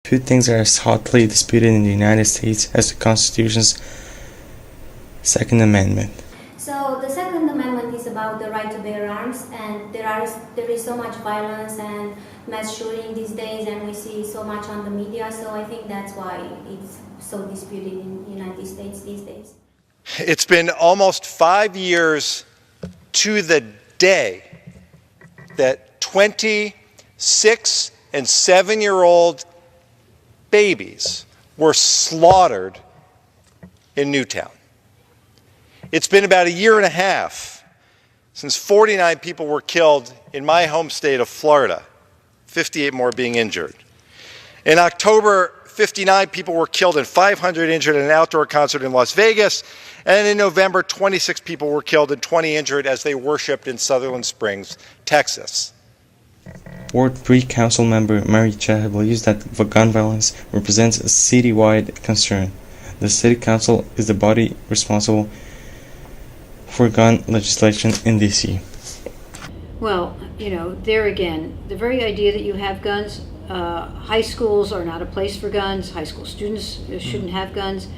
Two things are as hotly disputed in the United States as the Constitution's Second Amendment. So the Second Amendment is about the right to bear arms, and there is so much violence and mass shooting these days, and we see so much on the media, so I think that's why it's so disputed in the United States these days. It's been almost 5 years to the day that 26 and 7-year-old babies were slaughtered in Newtown. It's been about a year and a half since 49 people were killed in my home state of Florida, 58 more being injured. In October, 59 people were killed and 500 injured at an outdoor concert in Las Vegas. And in November, 26 people were killed and 20 injured as they worshiped in Sutherland Springs, Texas. Ward 3 Council member Mary Cheh believes that gun violence represents a citywide concern. The City Council is the body responsible for gun legislation in D.C. Well, there again, the very idea that you have guns, high schools are not a place for guns, high school students shouldn't have guns,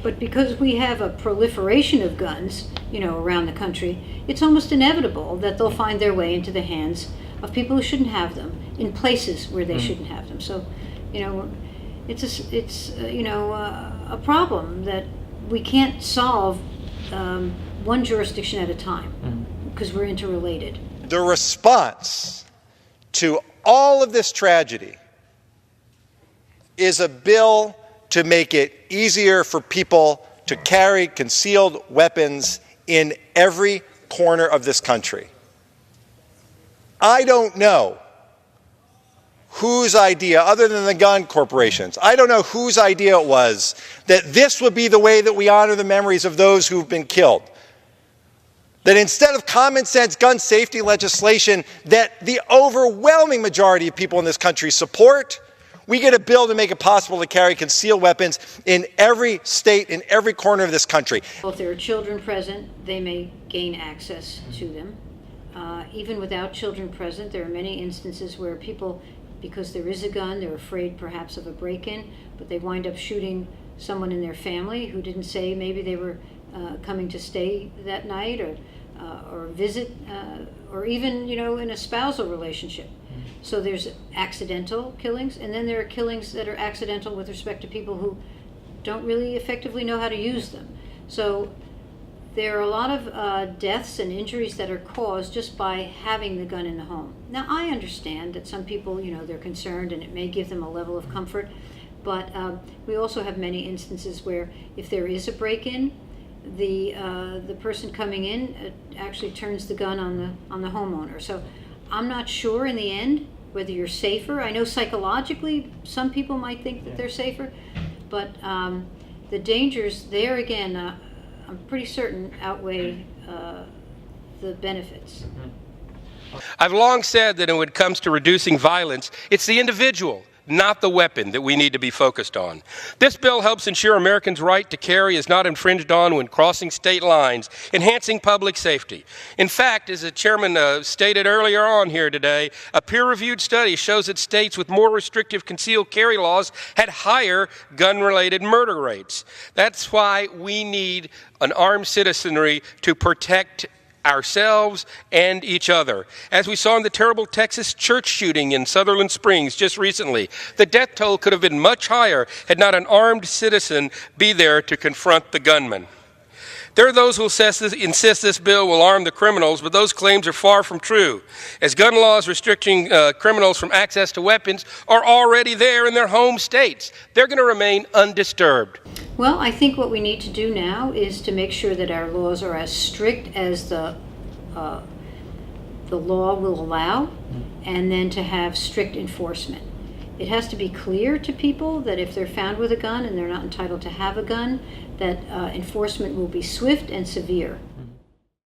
but because we have a proliferation of guns, around the country, it's almost inevitable that they'll find their way into the hands of people who shouldn't have them, in places where they shouldn't have them. So, it's a problem that we can't solve one jurisdiction at a time because we're interrelated. The response to all of this tragedy is a bill to make it easier for people to carry concealed weapons in every corner of this country. I don't know whose idea, other than the gun corporations, I don't know whose idea it was that this would be the way that we honor the memories of those who've been killed. That instead of common sense gun safety legislation that the overwhelming majority of people in this country support, we get a bill to make it possible to carry concealed weapons in every state, in every corner of this country. Well, if there are children present, they may gain access to them. Even without children present, there are many instances where people, because there is a gun, they're afraid perhaps of a break-in, but they wind up shooting someone in their family who didn't say maybe they were coming to stay that night or visit, or even, in a spousal relationship. So there's accidental killings, and then there are killings that are accidental with respect to people who don't really effectively know how to use them. So there are a lot of deaths and injuries that are caused just by having the gun in the home. Now, I understand that some people, they're concerned and it may give them a level of comfort, but we also have many instances where if there is a break-in, the person coming in actually turns the gun on the homeowner. So I'm not sure in the end whether you're safer. I know psychologically some people might think that they're safer, but the dangers there again, I'm pretty certain outweigh the benefits. I've long said that when it comes to reducing violence, it's the individual, not the weapon, that we need to be focused on. This bill helps ensure Americans' right to carry is not infringed on when crossing state lines, enhancing public safety. In fact, as the chairman stated earlier on here today, a peer-reviewed study shows that states with more restrictive concealed carry laws had higher gun-related murder rates. That's why we need an armed citizenry to protect ourselves and each other. As we saw in the terrible Texas church shooting in Sutherland Springs just recently, the death toll could have been much higher had not an armed citizen be there to confront the gunman. There are those who insist this bill will arm the criminals, but those claims are far from true, as gun laws restricting criminals from access to weapons are already there in their home states. They're going to remain undisturbed. Well, I think what we need to do now is to make sure that our laws are as strict as the law will allow, and then to have strict enforcement. It has to be clear to people that if they're found with a gun and they're not entitled to have a gun, that enforcement will be swift and severe.